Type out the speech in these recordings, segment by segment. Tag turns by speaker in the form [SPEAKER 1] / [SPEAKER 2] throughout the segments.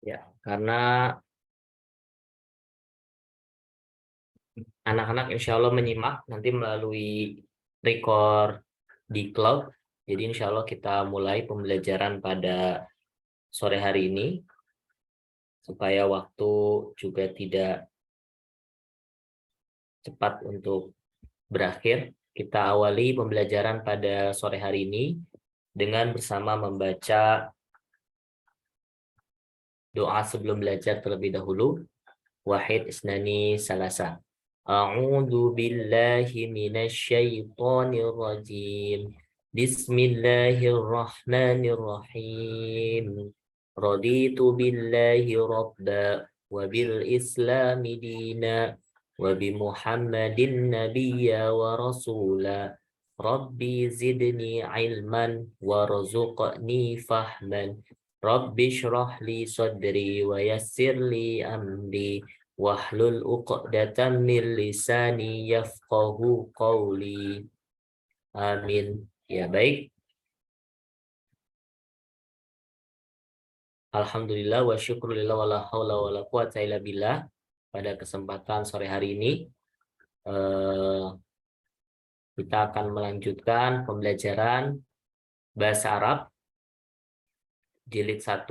[SPEAKER 1] Ya, karena anak-anak insya Allah menyimak nanti melalui record di cloud. Jadi insya Allah kita mulai pembelajaran pada sore hari ini supaya waktu juga tidak cepat untuk berakhir. Kita awali pembelajaran pada sore hari ini dengan bersama membaca doa sebelum belajar terlebih dahulu. Wahid isnani salasa. A'udzu billahi minasyaitonir rajim. Bismillahirrahmanirrahim. Raditu billahi rabba wa bil islami dina wa bi Muhammadin nabiyya wa rasula. Rabbi zidni ilman warzuqni fahman. Rabbi shrah li sadri wa yassir li amri wahlul 'uqdatam min lisani yafqahu qawli. Amin. Ya, baik. Alhamdulillah wa syukrulillah wa la haula wa la quwata illa billah. Pada kesempatan sore hari ini kita akan melanjutkan pembelajaran bahasa Arab jilid 1.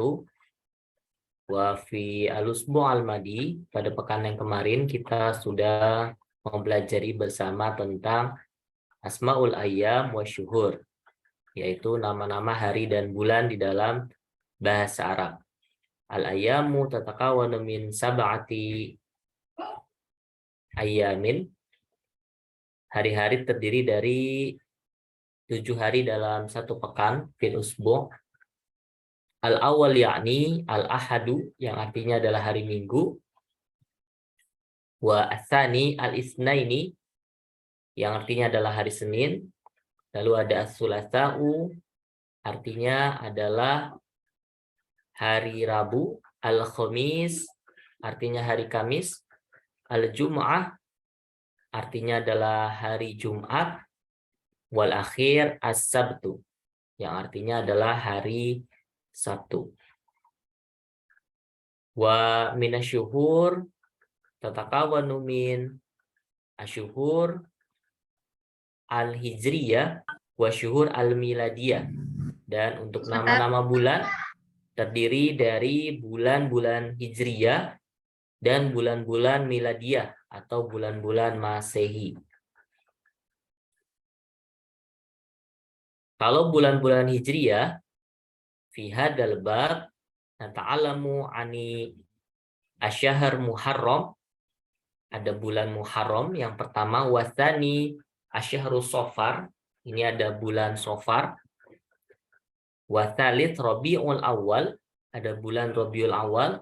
[SPEAKER 1] Wa fi al-usbu' al-madi, pada pekan yang kemarin kita sudah mempelajari bersama tentang asmaul ayyam wa syuhur, yaitu nama-nama hari dan bulan di dalam bahasa Arab. Al-ayyamu tatakawanu min sab'ati ayyamin. Hari-hari terdiri dari 7 hari dalam satu pekan, fil usbu'. Al-awwal yakni al-ahadu, yang artinya adalah hari Minggu. Wa asani al-isnaini, yang artinya adalah hari Senin. Lalu ada as-sulasa'u, artinya adalah hari Rabu. Al-khamis, artinya hari Kamis. Al-jum'ah, artinya adalah hari Jumat. Wal akhir as-sabtu, yang artinya adalah hari Sabtu. Wa minasyuhur tatakawanu min asyuhur al-hijriyah wa syuhur al-miladiyah. Dan untuk nama-nama bulan terdiri dari bulan-bulan hijriyah dan bulan-bulan miladiyah atau bulan-bulan Masehi. Kalau bulan-bulan hijriyah, fi hadzal bab nata'alamu ani asyahr Muharram, ada bulan Muharram yang pertama. Wasani asyhru Safar, ini ada bulan Safar. Wasalis Rabiul Awal, ada bulan Rabiul Awal.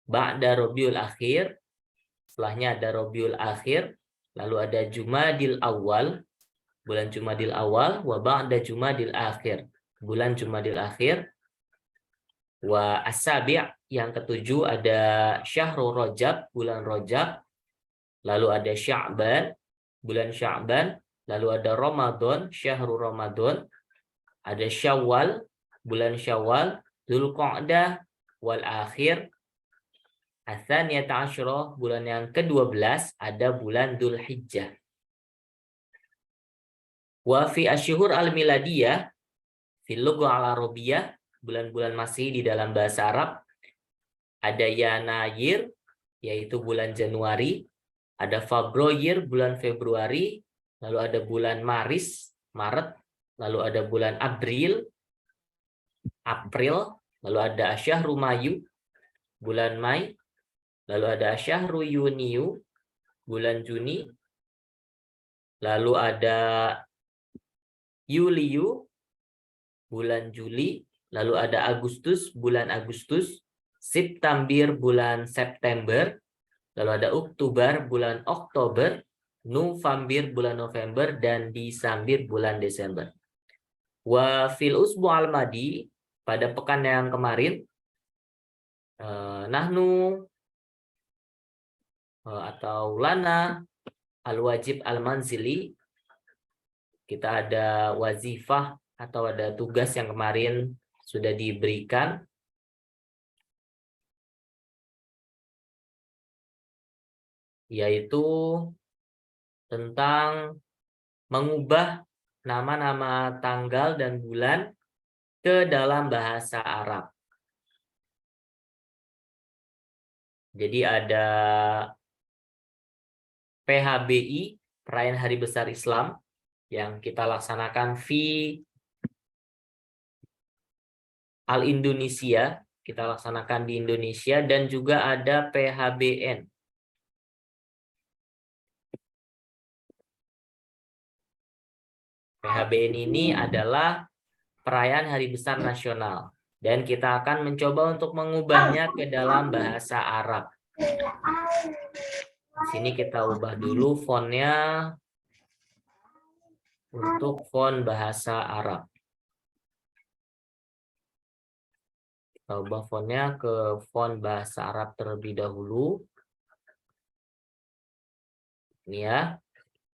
[SPEAKER 1] Ba'da Rabiul Akhir, setelahnya ada Rabiul Akhir. Lalu ada Jumadil Awal, bulan Jumadil Awal. Wa ba'da Jumadil Akhir, bulan Jumadil Akhir. Wa as-sabi', yang ketujuh ada Syahrul Rajab, bulan Rajab. Lalu ada Sya'ban, bulan Sya'ban. Lalu ada Ramadan, Syahrul Ramadan. Ada Syawal, bulan Syawal. Dzulqa'dah wal akhir. Ats-tsaniyata asyrah, bulan yang ke-12 ada bulan Dzulhijjah. Wa fi asyhur al-miladiyah fil lughah al-arabiyyah, bulan-bulan masih di dalam bahasa Arab, ada Yanayir, yaitu bulan Januari. Ada Februari, bulan Februari. Lalu ada bulan Maret. Lalu ada bulan April. Lalu ada Syahru Mayu, bulan Mei. Lalu ada Syahru Yuniu, bulan Juni. Lalu ada Yuliu, bulan Juli. Lalu ada Agustus, bulan Agustus. September, bulan September. Lalu ada Oktober, bulan Oktober. November, bulan November. Dan Desember, bulan Desember. Wa fil usbu' al-madi, pada pekan yang kemarin, nahnu atau lana al-wajib al-manzili, kita ada wazifah atau ada tugas yang kemarin sudah diberikan. yaitu tentang mengubah nama-nama tanggal dan bulan ke dalam bahasa Arab. Jadi ada PHBI, Perayaan Hari Besar Islam, yang kita laksanakan di Al-Indonesia, kita laksanakan di Indonesia, dan juga ada PHBN. PHBN ini adalah perayaan Hari Besar Nasional, dan kita akan mencoba untuk mengubahnya ke dalam bahasa Arab. Di sini kita ubah dulu fontnya untuk font bahasa Arab. Kita ubah fontnya ke font bahasa Arab terlebih dahulu. Ini ya.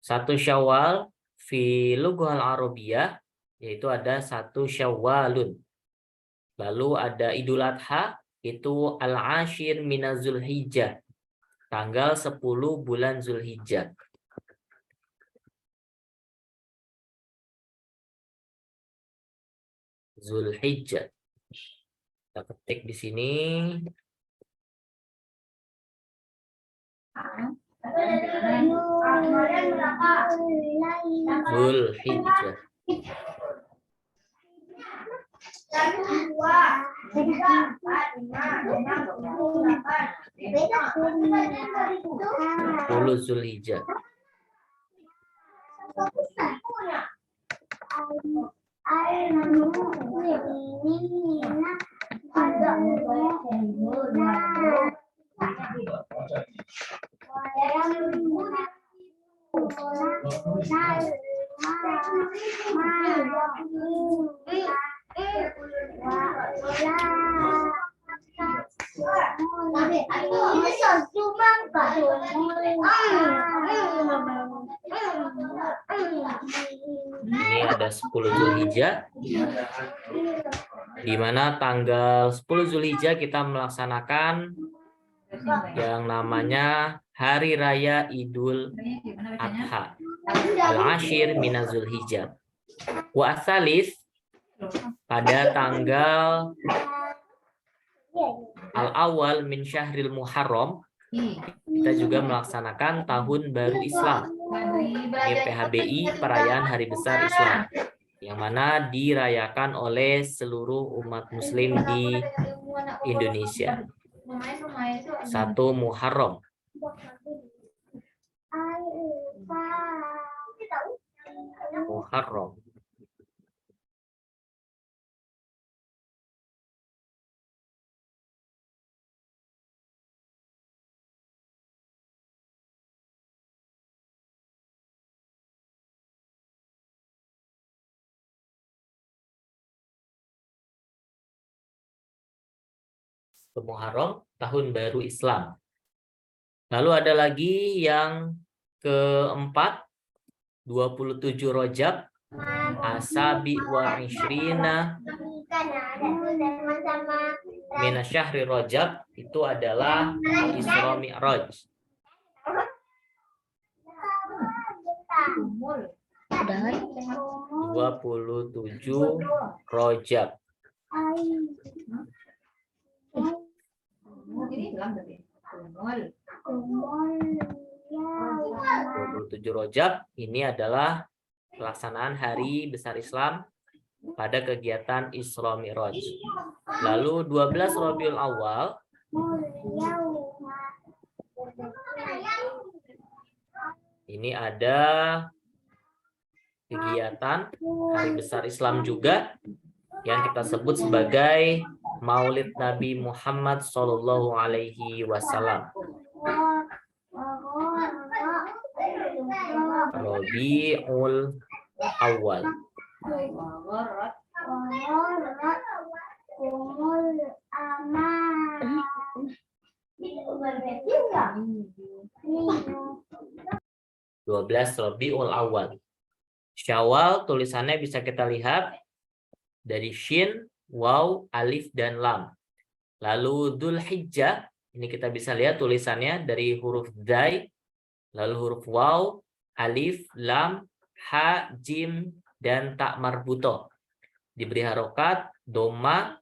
[SPEAKER 1] 1 Syawal fi lughal Arabiyah, yaitu ada 1 Syawalun. Lalu ada Idul Adha, itu Al-Ashir minaz Zulhijjah, tanggal 10 bulan Zulhijjah. Zulhijjah. Kita ketik di sini. Zulhijjah. 10 Zulhijjah. Ini ada 10 Zulhijjah, di mana tanggal 10 Zulhijjah kita melaksanakan yang namanya Hari Raya Idul Adha, Al-Ashir minaz Zulhijjah. Wa asalis, pada tanggal Al-Awwal min Syahril Muharram, kita juga melaksanakan Tahun Baru Islam. Ini PHBI, Perayaan Hari Besar Islam, yang mana dirayakan oleh seluruh umat muslim di Indonesia. 1 Muharram. Muharram. Muharram, Tahun Baru Islam. Lalu ada lagi yang keempat, 27 Rajab, Asabi wa Ishrina mina syahri Rajab, itu adalah Isra Mi'raj. 27 Rajab. 27 Rajab ini adalah pelaksanaan Hari Besar Islam pada kegiatan Isra Mi'raj. Lalu 12 Rabiul Awal, ini ada kegiatan Hari Besar Islam juga yang kita sebut sebagai Maulid Nabi Muhammad Sallallahu Alaihi Wasallam. Rabiul Awal. Rabiul Awal. Syawal tulisannya bisa kita lihat dari shin, waw, alif, dan lam. Lalu Dzulhijjah, ini kita bisa lihat tulisannya dari huruf dzai, Lalu huruf waw, alif, lam, ha, jim, dan tak marbutoh. Diberi harokat, doma,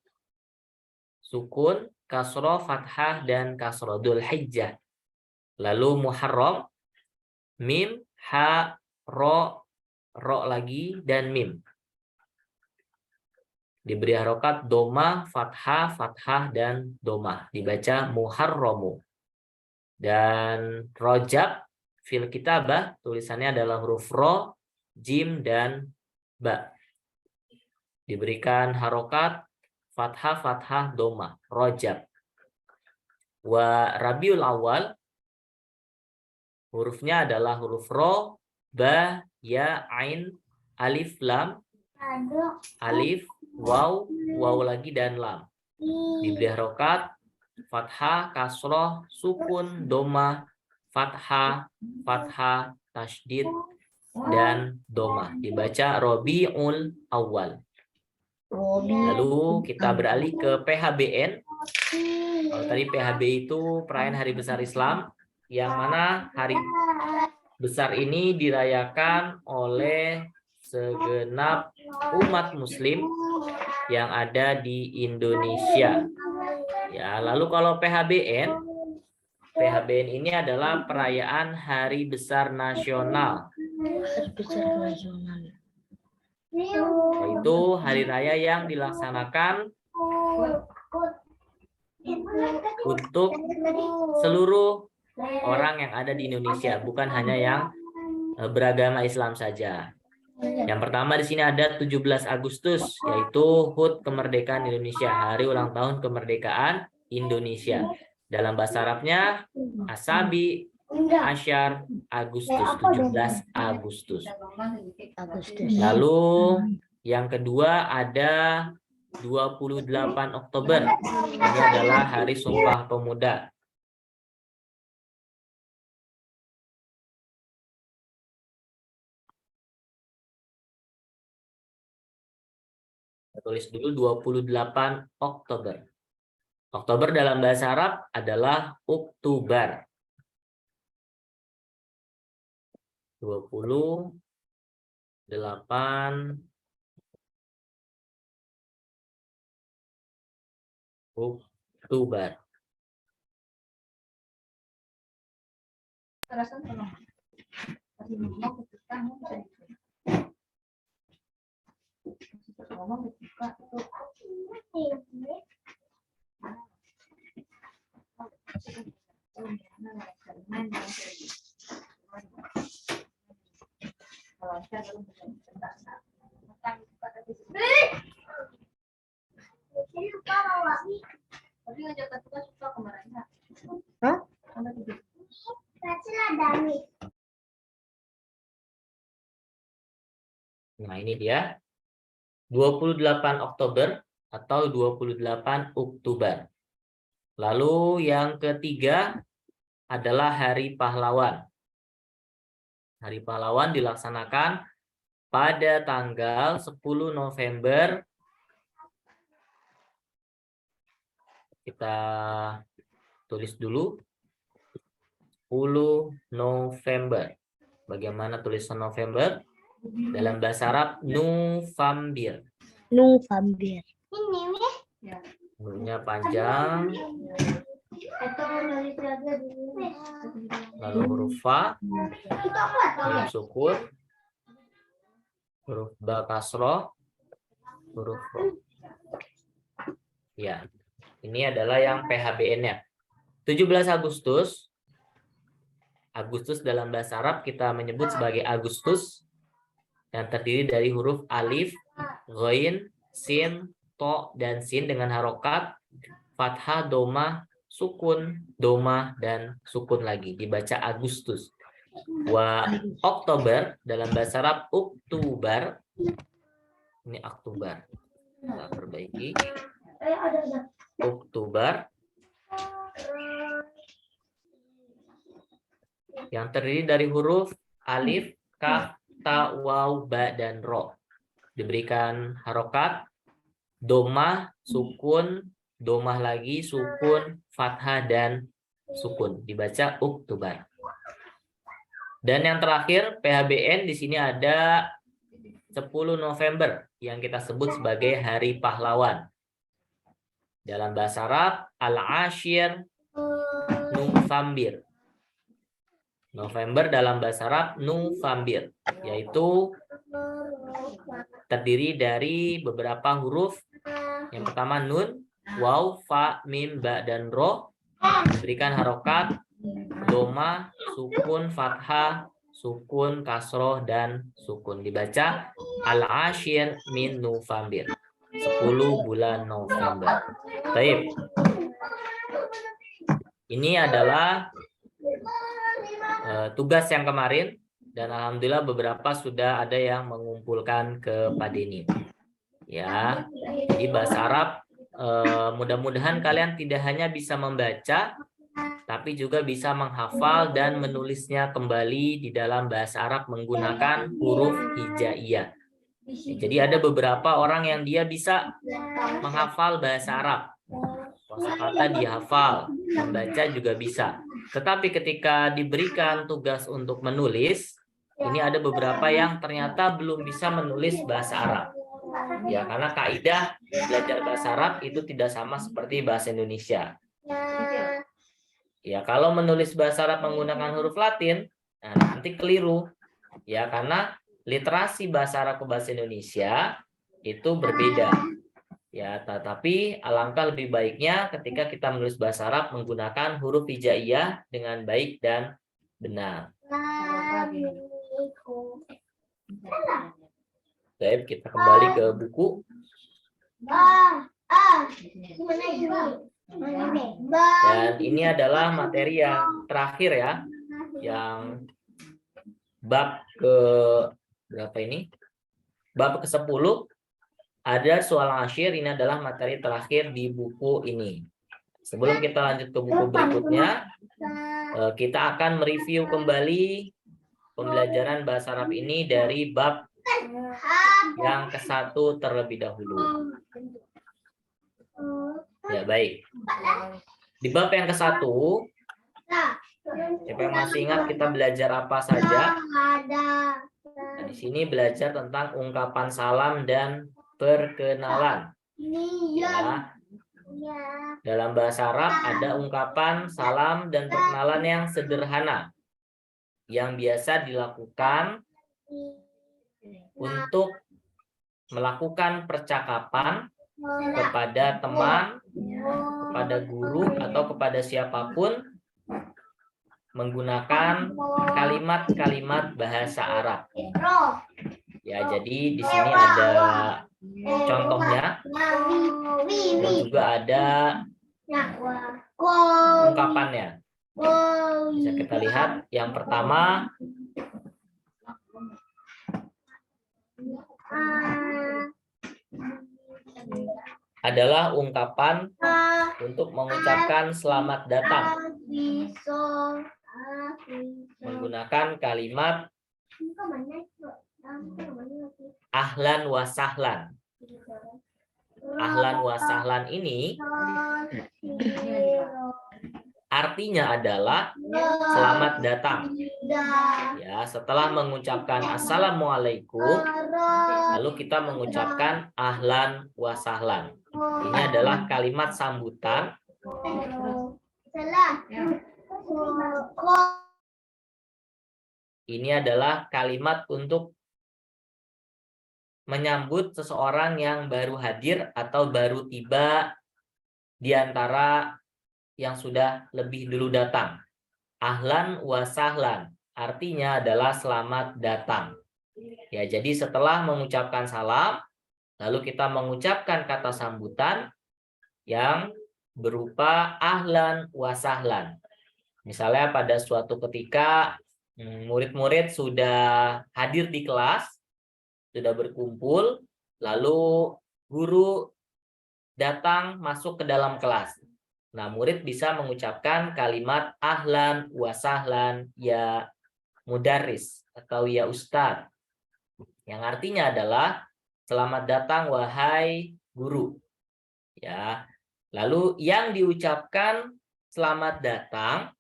[SPEAKER 1] sukun, kasroh, fathah, dan kasroh. Dzul Hijjah. Lalu Muharram, mim, ha, ro lagi, dan mim. Diberi harokat, doma, fathah, fathah, dan doma. Dibaca Muharramu. Dan Rojab, fil kitabah, tulisannya adalah huruf ro, jim, dan ba. Diberikan harokat, fathah, fathah, doma. Rojab. Wa Rabiul Awal, hurufnya adalah huruf ro, ba, ya, ain, alif, lam, alif, waw, waw lagi, dan lam. Diberi harokat, fathah, kasroh, sukun, doma, fathah, fathah, tasydid, dan doma. Dibaca Rabiul Awal. Lalu kita beralih ke PHBN. Kalau tadi PHB itu perayaan Hari Besar Islam, yang mana hari besar ini dirayakan oleh segenap umat Muslim yang ada di Indonesia. Ya, lalu kalau PHBN ini adalah perayaan Hari Besar Nasional. Yaitu hari raya yang dilaksanakan untuk seluruh orang yang ada di Indonesia, bukan hanya yang beragama Islam saja. Yang pertama di sini ada 17 Agustus, yaitu HUT Kemerdekaan Indonesia, Hari Ulang Tahun Kemerdekaan Indonesia. Dalam bahasa Arabnya Asabi Asyar Agustus, 17 Agustus. Lalu yang kedua ada 28 Oktober. Ini adalah Hari Sumpah Pemuda. Tulis dulu 28 Oktober. Oktober dalam bahasa Arab adalah Oktober. 28 Oktober. Nah, ini dia. 28 Oktober atau 28 Oktober. Lalu yang ketiga adalah Hari Pahlawan. Hari Pahlawan dilaksanakan pada tanggal 10 November. Kita tulis dulu. 10 November. Bagaimana tulisan November? Dalam bahasa Arab, Nufambir.
[SPEAKER 2] Nufambir.
[SPEAKER 1] Nunya panjang. Lalu huruf fa, huruf sukun, huruf ba kasroh, huruf ro. Ya, ini adalah yang PHBN-nya. 17 Agustus. Agustus dalam bahasa Arab kita menyebut sebagai Agustus, yang terdiri dari huruf alif, ghain, sin, to, dan sin dengan harokat, fathah, doma, sukun, doma, dan sukun lagi. Dibaca Agustus. Wa Oktober dalam bahasa Arab Oktober. Ini Oktober. Kita perbaiki. Oktober. Yang terdiri dari huruf alif, kaf, ta, waw, ba, dan ro. Diberikan harokat, domah, sukun, domah lagi, sukun, fathah, dan sukun. Dibaca Oktober. Dan yang terakhir PHBN di sini ada 10 November yang kita sebut sebagai Hari Pahlawan. Dalam bahasa Arab Al-Ashir November. November dalam bahasa Arab November, yaitu terdiri dari beberapa huruf. Yang pertama nun, waw, fa, mim, ba, dan ro. Diberikan harokat, doma, sukun, fathah, sukun, kasroh, dan sukun. Dibaca al-ashir min November. 10 bulan November. Baik. Ini adalah tugas yang kemarin. Dan alhamdulillah beberapa sudah ada yang mengumpulkan ke Pak Denny. Ya, jadi bahasa Arab mudah-mudahan kalian tidak hanya bisa membaca, tapi juga bisa menghafal dan menulisnya kembali di dalam bahasa Arab menggunakan huruf hijaiyah. Jadi ada beberapa orang yang dia bisa menghafal bahasa Arab. Kosakata dihafal, membaca juga bisa. Tetapi ketika diberikan tugas untuk menulis, ini ada beberapa yang ternyata belum bisa menulis bahasa Arab. Ya, karena kaidah belajar bahasa Arab itu tidak sama seperti bahasa Indonesia. Ya, kalau menulis bahasa Arab menggunakan huruf Latin, nah nanti keliru. Ya, karena literasi bahasa Arab ke bahasa Indonesia itu berbeda. Ya, tetapi alangkah lebih baiknya ketika kita menulis bahasa Arab menggunakan huruf hijaiyah dengan baik dan benar. Baik, kita kembali ke buku. Dan ini adalah materi yang terakhir ya, yang bab ke berapa ini? Bab ke-10 ada soal asyir. Ini adalah materi terakhir di buku ini. Sebelum kita lanjut ke buku berikutnya, kita akan mereview kembali pembelajaran bahasa Arab ini dari bab yang ke-1 terlebih dahulu. Ya, baik. Di bab yang ke-1, siapa yang masih ingat kita belajar apa saja? Nah, di sini belajar tentang ungkapan salam dan perkenalan. Ya. Dalam bahasa Arab ada ungkapan salam dan perkenalan yang sederhana yang biasa dilakukan untuk melakukan percakapan kepada teman, kepada guru, atau kepada siapapun menggunakan kalimat-kalimat bahasa Arab. Ya, jadi di sini ada contohnya dan juga ada ungkapannya. Bisa kita lihat yang pertama adalah ungkapan untuk mengucapkan selamat datang menggunakan kalimat ahlan wa sahlan. Ahlan wa sahlan ini artinya adalah selamat datang. Ya, setelah mengucapkan assalamualaikum, lalu kita mengucapkan ahlan wa sahlan. Ini adalah kalimat sambutan. Ini adalah kalimat untuk menyambut seseorang yang baru hadir atau baru tiba di antara yang sudah lebih dulu datang. Ahlan wa sahlan artinya adalah selamat datang. Ya, jadi setelah mengucapkan salam, lalu kita mengucapkan kata sambutan yang berupa ahlan wa sahlan. Misalnya pada suatu ketika murid-murid sudah hadir di kelas, sudah berkumpul, lalu guru datang masuk ke dalam kelas. Nah, murid bisa mengucapkan kalimat ahlan wa sahlan ya mudarris atau ya ustadz, yang artinya adalah selamat datang wahai guru. Ya. Lalu yang diucapkan selamat datang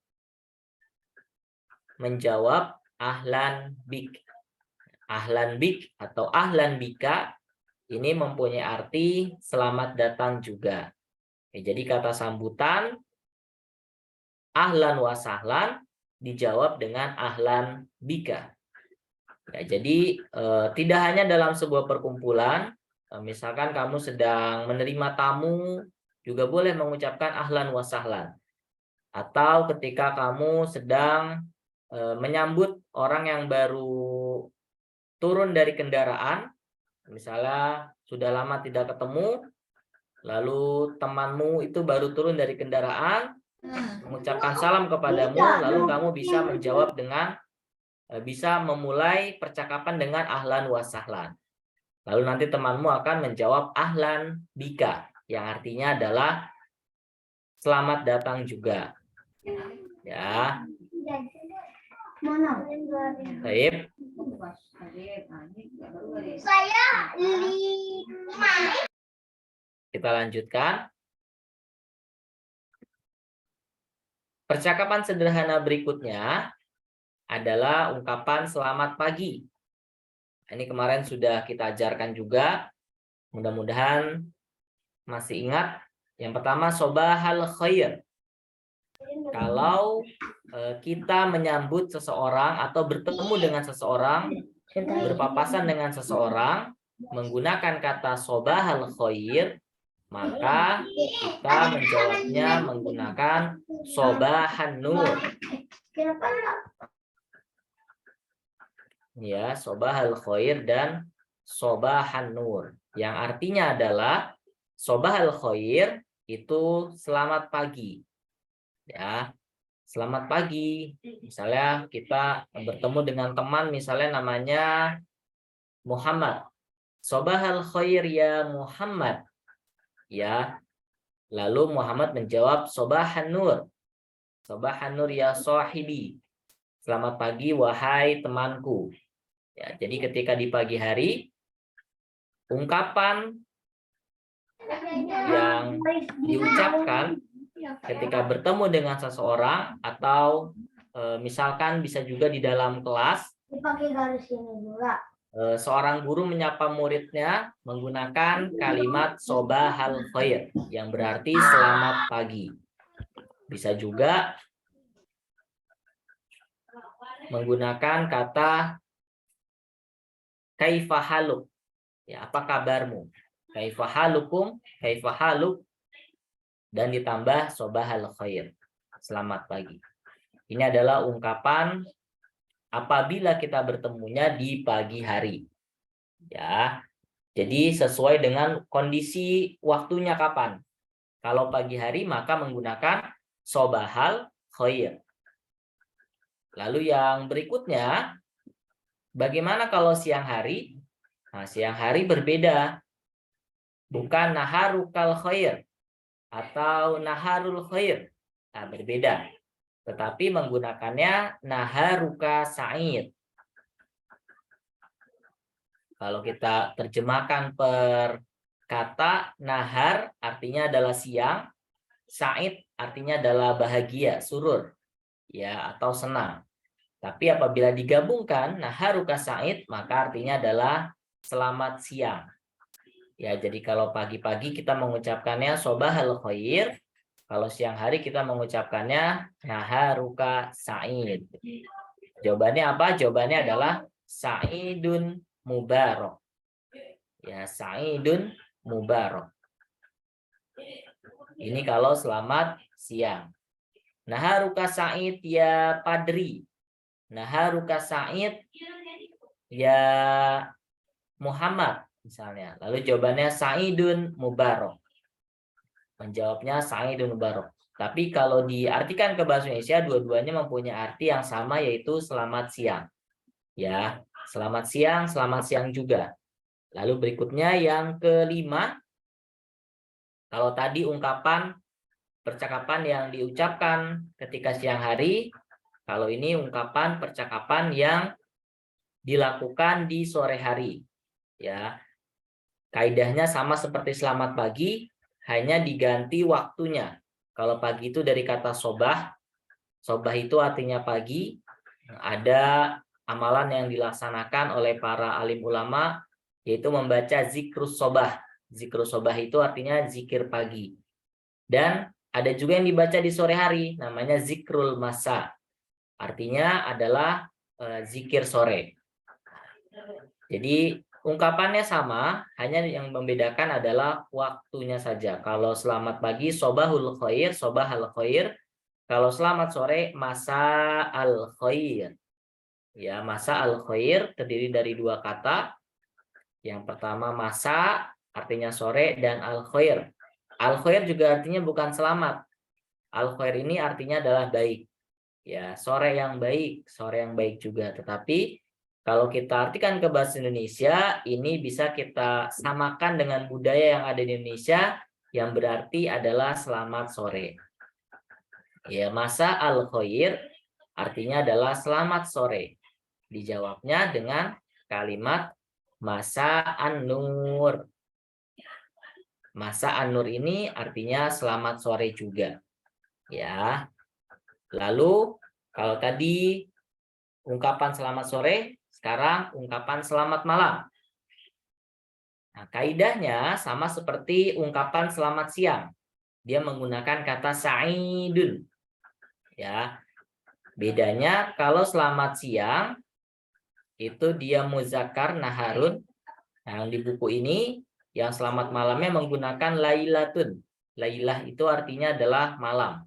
[SPEAKER 1] menjawab ahlan bik. Ahlan bik atau ahlan bika ini mempunyai arti selamat datang juga. Jadi kata sambutan ahlan wa sahlan dijawab dengan ahlan bika. Jadi tidak hanya dalam sebuah perkumpulan, misalkan kamu sedang menerima tamu juga boleh mengucapkan ahlan wa sahlan. Atau ketika kamu sedang menyambut orang yang baru turun dari kendaraan, misalnya sudah lama tidak ketemu, lalu temanmu itu baru turun dari kendaraan, mengucapkan salam kepadamu, lalu kamu bisa menjawab dengan, bisa memulai percakapan dengan ahlan wa sahlan. Lalu nanti temanmu akan menjawab ahlan bika, yang artinya adalah selamat datang juga. Ya. Baik. Kita lanjutkan. Percakapan sederhana berikutnya adalah ungkapan selamat pagi. Ini kemarin sudah kita ajarkan juga. Mudah-mudahan masih ingat. Yang pertama, sobahal khair. Kalau kita menyambut seseorang atau bertemu dengan seseorang, berpapasan dengan seseorang, menggunakan kata sobahal khair, maka kita menjawabnya menggunakan sobahan nur. Ya, sobahal khair dan sobahan nur. Yang artinya adalah sobahal khair itu selamat pagi. Ya, selamat pagi. Misalnya kita bertemu dengan teman, misalnya namanya Muhammad. Sobahal khair ya Muhammad. Ya. Lalu Muhammad menjawab sobahan nur. Sobahan nur ya sahibi. Selamat pagi wahai temanku. Ya, jadi ketika di pagi hari ungkapan yang diucapkan ketika bertemu dengan seseorang atau misalkan bisa juga di dalam kelas, seorang guru menyapa muridnya menggunakan kalimat sobahal khair yang berarti selamat pagi. Bisa juga menggunakan kata kaifahaluk. Ya, apa kabarmu? Kaifahalukum, kaifahaluk, dan ditambah sobahal khair. Selamat pagi. Ini adalah ungkapan apabila kita bertemunya di pagi hari. Ya. Jadi sesuai dengan kondisi waktunya kapan. Kalau pagi hari maka menggunakan sobahal khair. Lalu yang berikutnya, bagaimana kalau siang hari? Nah, siang hari berbeda. Bukan naharukal khair atau naharul khair. Nah, berbeda. Tetapi menggunakannya naharuka sa'id. Kalau kita terjemahkan per kata, nahar artinya adalah siang, sa'id artinya adalah bahagia, surur, ya, atau senang. Tapi apabila digabungkan naharuka sa'id, maka artinya adalah selamat siang. Ya, jadi kalau pagi-pagi kita mengucapkannya sobahal khair, kalau siang hari kita mengucapkannya naharuka sa'id. Jawabannya apa? Jawabannya adalah sa'idun mubarak. Ya, sa'idun mubarak. Ini kalau selamat siang. Naharuka sa'id ya padri. Naharuka sa'id ya Muhammad misalnya. Lalu jawabannya sa'idun mubarak. Menjawabnya sa'idun mubarak. Tapi kalau diartikan ke bahasa Indonesia, dua-duanya mempunyai arti yang sama, yaitu selamat siang. Ya, selamat siang juga. Lalu berikutnya yang kelima, kalau tadi ungkapan percakapan yang diucapkan ketika siang hari, kalau ini ungkapan percakapan yang dilakukan di sore hari. Ya, kaidahnya sama seperti selamat pagi, hanya diganti waktunya. Kalau pagi itu dari kata sobah, sobah itu artinya pagi, ada amalan yang dilaksanakan oleh para alim ulama, yaitu membaca zikrus sobah. Zikrus sobah itu artinya zikir pagi. Dan ada juga yang dibaca di sore hari, namanya zikrul masa. Artinya adalah zikir sore. Jadi ungkapannya sama, hanya yang membedakan adalah waktunya saja. Kalau selamat pagi, sobahul khair, sobahal khair. Kalau selamat sore, masa al khair. Ya, masa al khair terdiri dari dua kata. Yang pertama masa, artinya sore, dan al khair. Al khair juga artinya bukan selamat. Al khair ini artinya adalah baik. Ya, sore yang baik juga. Tetapi kalau kita artikan ke bahasa Indonesia, ini bisa kita samakan dengan budaya yang ada di Indonesia, yang berarti adalah selamat sore. Ya, masa al khair artinya adalah selamat sore. Dijawabnya dengan kalimat masa an-nur. Masa an-nur ini artinya selamat sore juga. Ya. Lalu kalau tadi ungkapan selamat sore, sekarang ungkapan selamat malam. Nah, kaidahnya sama seperti ungkapan selamat siang. Dia menggunakan kata sa'idun. Ya. Bedanya kalau selamat siang itu dia muzakkar naharun. Nah, di buku ini yang selamat malamnya menggunakan lailatun. Lailah itu artinya adalah malam.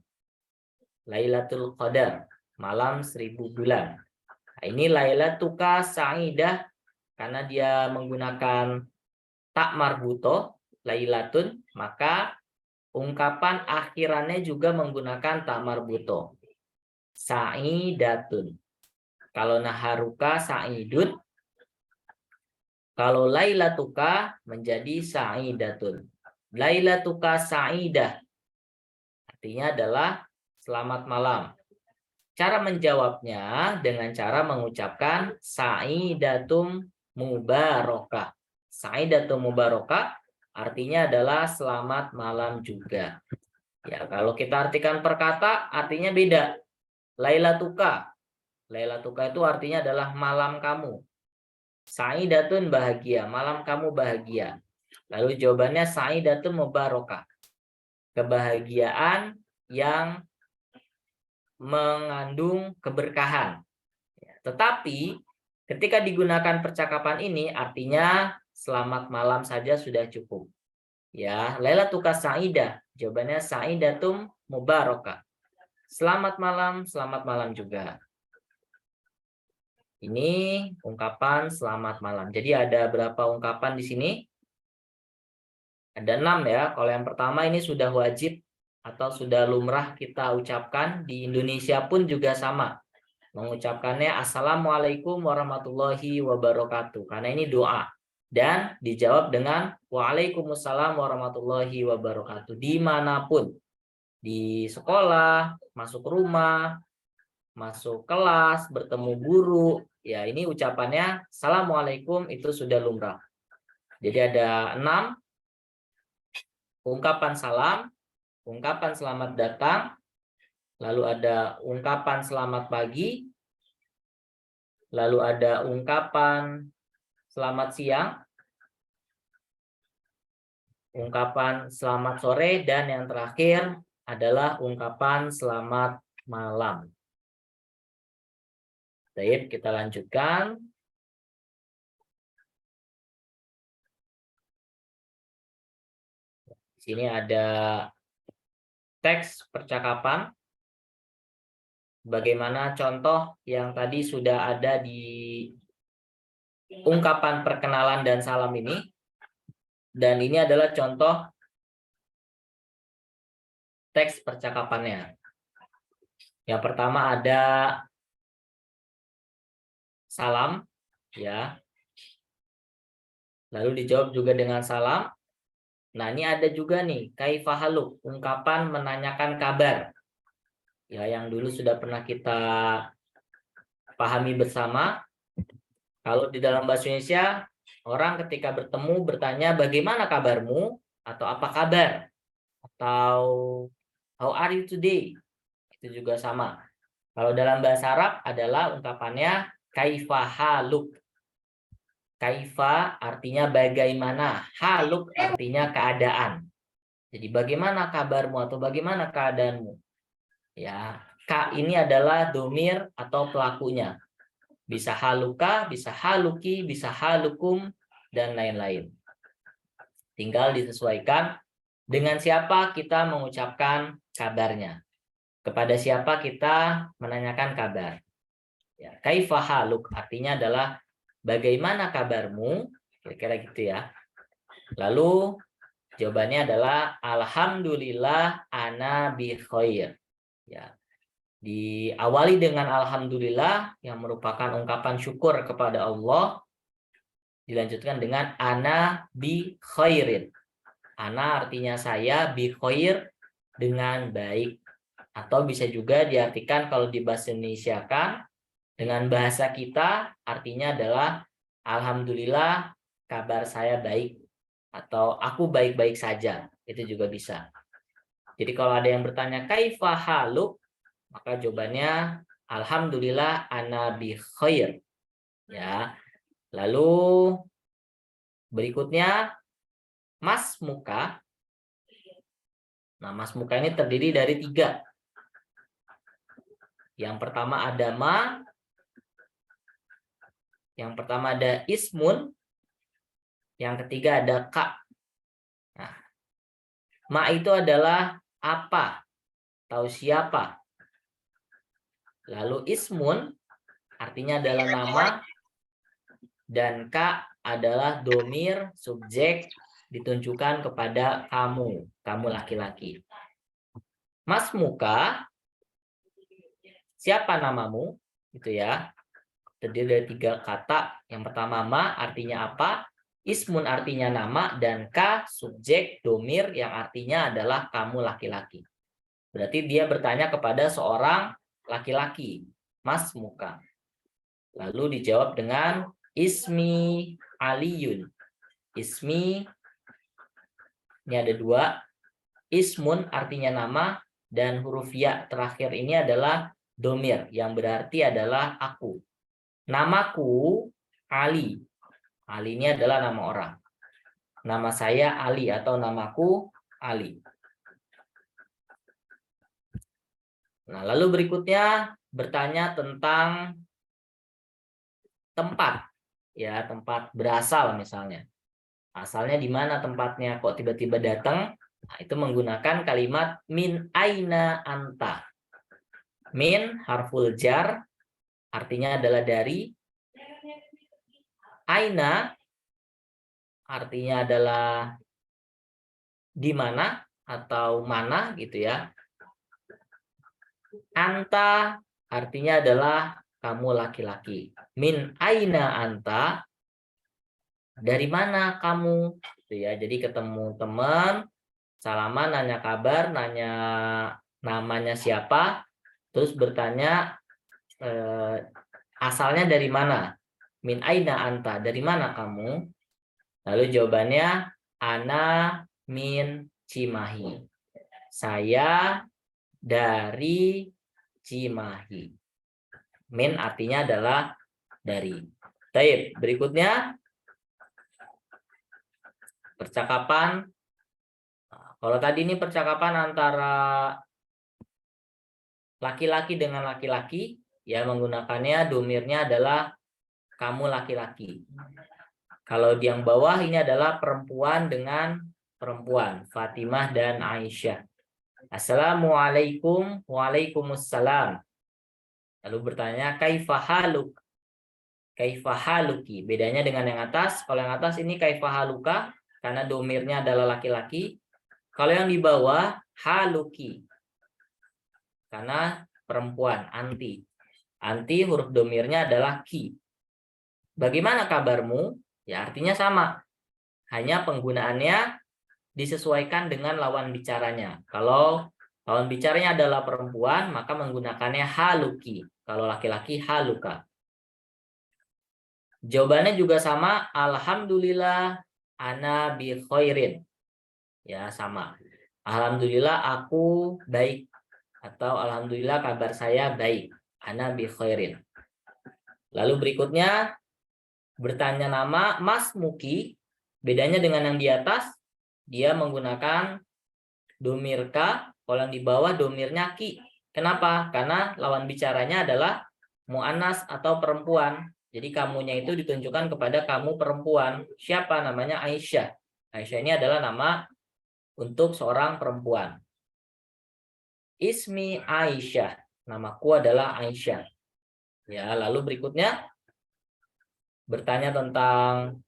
[SPEAKER 1] Lailatul Qadar, malam 1000 bulan. Nah, ini lailatuka sa'idah karena dia menggunakan tak marbuto, lailatun, maka ungkapan akhirannya juga menggunakan tak marbuto. Sa'idatun. Kalau naharuka sa'idun, kalau lailatuka menjadi sa'idatun. Lailatuka sa'idah artinya adalah selamat malam. Cara menjawabnya dengan cara mengucapkan sa'idatum mubarakah. Sa'idatum mubarakah artinya adalah selamat malam juga. Ya, kalau kita artikan per kata artinya beda. Lailatuka. Lailatuka itu artinya adalah malam kamu. Sa'idatun bahagia, malam kamu bahagia. Lalu jawabannya sa'idatun mubarakah. Kebahagiaan yang mengandung keberkahan. Tetapi ketika digunakan percakapan ini artinya selamat malam saja sudah cukup. Ya, lailatuka sa'idah. Jawabannya sa'idatum mubarakah. Selamat malam juga. Ini ungkapan selamat malam. Jadi ada berapa ungkapan di sini? Ada 6 ya. Kalau yang pertama ini sudah wajib atau sudah lumrah kita ucapkan. Di Indonesia pun juga sama. Mengucapkannya Assalamualaikum warahmatullahi wabarakatuh. Karena ini doa. Dan dijawab dengan Waalaikumsalam warahmatullahi wabarakatuh. Dimanapun. Di sekolah, masuk rumah, masuk kelas, bertemu guru, ya ini ucapannya Assalamualaikum itu sudah lumrah. Jadi ada 6 ungkapan salam, ungkapan selamat datang, lalu ada ungkapan selamat pagi, lalu ada ungkapan selamat siang, ungkapan selamat sore, dan yang terakhir adalah ungkapan selamat malam. Baik, kita lanjutkan. Di sini ada teks percakapan. Bagaimana contoh yang tadi sudah ada di ungkapan perkenalan dan salam ini. Dan ini adalah contoh teks percakapannya. Yang pertama ada salam, ya. Lalu dijawab juga dengan salam. Nah, ini ada juga nih, kaifahaluk, ungkapan menanyakan kabar. Ya, yang dulu sudah pernah kita pahami bersama. Kalau di dalam bahasa Indonesia, orang ketika bertemu bertanya bagaimana kabarmu atau apa kabar atau how are you today. Itu juga sama. Kalau dalam bahasa Arab adalah ungkapannya Kaifa haluk. Kaifa artinya bagaimana, haluk artinya keadaan. Jadi bagaimana kabarmu atau bagaimana keadaanmu? Ya, ka ini adalah domir atau pelakunya. Bisa haluka, bisa haluki, bisa halukum, dan lain-lain. Tinggal disesuaikan dengan siapa kita mengucapkan kabarnya. Kepada siapa kita menanyakan kabar. Ya, kaifa haluk artinya adalah bagaimana kabarmu, kira-kira gitu ya. Lalu jawabannya adalah alhamdulillah ana bi khair. Ya. Diawali dengan alhamdulillah yang merupakan ungkapan syukur kepada Allah. Dilanjutkan dengan ana bi khairin. Ana artinya saya, bi khair dengan baik. Atau bisa juga diartikan kalau di bahasa Indonesia kan dengan bahasa kita artinya adalah alhamdulillah kabar saya baik atau aku baik-baik saja. Itu juga bisa. Jadi kalau ada yang bertanya kaifa haluk, maka jawabannya alhamdulillah ana bi khair. Ya. Lalu berikutnya mas muka. Nah, mas muka ini terdiri dari 3. Yang pertama ada ma, yang pertama ada ismun, yang ketiga ada ka. Nah, ma itu adalah apa atau siapa. Lalu ismun artinya adalah nama, dan ka adalah domir subjek ditunjukkan kepada kamu, kamu laki-laki. Mas muka, siapa namamu? Gitu ya. Terdiri dari 3 kata. Yang pertama ma artinya apa, ismun artinya nama, dan ka subjek domir yang artinya adalah kamu laki-laki. Berarti dia bertanya kepada seorang laki-laki, mas muka. Lalu dijawab dengan ismi aliyun. Ismi ini ada 2. Ismun artinya nama, dan huruf ya terakhir ini adalah domir yang berarti adalah aku. Namaku Ali. Ali ini adalah nama orang. Nama saya Ali atau namaku Ali. Nah, lalu berikutnya bertanya tentang tempat. Ya, tempat berasal misalnya. Asalnya di mana tempatnya, kok tiba-tiba datang? Nah, itu menggunakan kalimat min aina anta. Min harful jar artinya adalah dari. Aina artinya adalah di mana atau mana gitu ya. Anta artinya adalah kamu laki-laki. Min aina anta, dari mana kamu gitu ya. Jadi ketemu teman, salaman, nanya kabar, nanya namanya siapa, terus bertanya asalnya dari mana. Min aina anta, dari mana kamu? Lalu jawabannya ana min Cimahi. Saya dari Cimahi. Min artinya adalah dari. Baik, berikutnya percakapan. Kalau tadi ini percakapan antara laki-laki dengan laki-laki, ya menggunakannya domirnya adalah kamu laki-laki. Kalau di yang bawah ini adalah perempuan dengan perempuan, Fatimah dan Aisyah. Assalamualaikum, waalaikumsalam. Lalu bertanya kaifa haluk, kaifa haluki. Bedanya dengan yang atas, kalau yang atas ini kaifa haluka karena domirnya adalah laki-laki. Kalau yang di bawah haluki karena perempuan, anti. Anti huruf domirnya adalah ki. Bagaimana kabarmu? Ya artinya sama. Hanya penggunaannya disesuaikan dengan lawan bicaranya. Kalau lawan bicaranya adalah perempuan, maka menggunakannya haluki. Kalau laki-laki haluka. Jawabannya juga sama. Alhamdulillah ana bi khairin. Ya sama. Alhamdulillah aku baik. Atau alhamdulillah kabar saya baik. Ana bi khairin. Lalu berikutnya bertanya nama Mas Muki. Bedanya dengan yang di atas, dia menggunakan domir ka, kalau yang di bawah domirnya ki. Kenapa? Karena lawan bicaranya adalah mu'annas atau perempuan. Jadi kamunya itu ditunjukkan kepada kamu perempuan. Siapa? Namanya Aisyah. Aisyah ini adalah nama untuk seorang perempuan. Ismi Aisyah. Namaku adalah Aisyah. Ya, lalu berikutnya bertanya tentang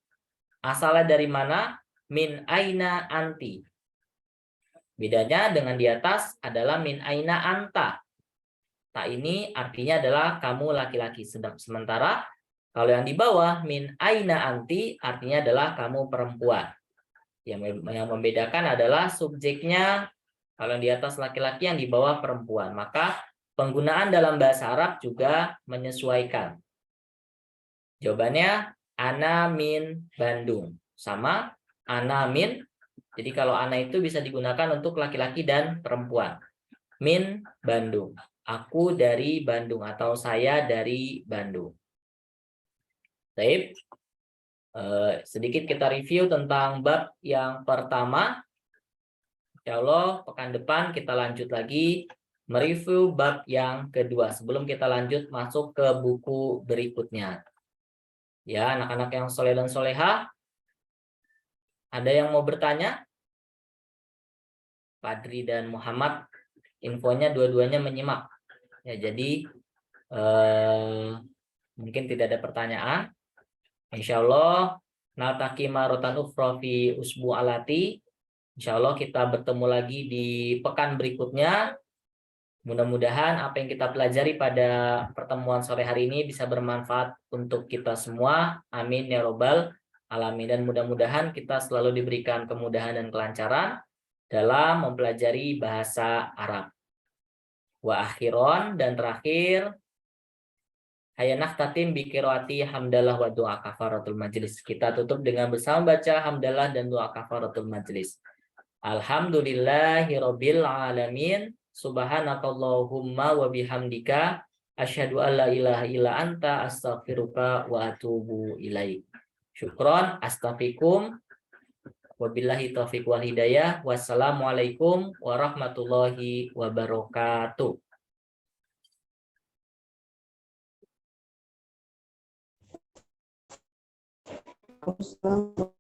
[SPEAKER 1] asalnya dari mana? Min aina anti. Bedanya dengan di atas adalah min aina anta. Tak ini artinya adalah kamu laki-laki. Sementara kalau yang di bawah min aina anti artinya adalah kamu perempuan. Yang membedakan adalah subjeknya. Kalau yang di atas laki-laki, yang di bawah perempuan. Maka penggunaan dalam bahasa Arab juga menyesuaikan. Jawabannya ana min Bandung. Sama ana min. Jadi kalau ana itu bisa digunakan untuk laki-laki dan perempuan. Min Bandung. Aku dari Bandung atau saya dari Bandung. Baik. Sedikit kita review tentang bab yang pertama. Insya Allah pekan depan kita lanjut lagi mereview bab yang kedua. Sebelum kita lanjut masuk ke buku berikutnya. Ya, anak-anak yang soleh dan soleha, ada yang mau bertanya? Padri dan Muhammad, infonya dua-duanya menyimak. Ya, jadi mungkin tidak ada pertanyaan. Insya Allah naltaki marotan ukhra fi usbu alati. Insya Allah kita bertemu lagi di pekan berikutnya. Mudah-mudahan apa yang kita pelajari pada pertemuan sore hari ini bisa bermanfaat untuk kita semua. Amin ya robbal alamin. Dan mudah-mudahan kita selalu diberikan kemudahan dan kelancaran dalam mempelajari bahasa Arab. Wa akhiron, dan terakhir, hayanah tatim bikiroati hamdalah wa doa kafaratul majlis. Kita tutup dengan bersama baca hamdalah dan doa kafaratul majlis. Alhamdulillahirabbil alamin. Subhanakallahumma wa bihamdika asyhadu an la ilaha illa anta astaghfiruka wa atubu ilaik. Syukron, astaghfikum. Wabillahi taufiq wal hidayah. Wassalamualaikum warahmatullahi wabarakatuh.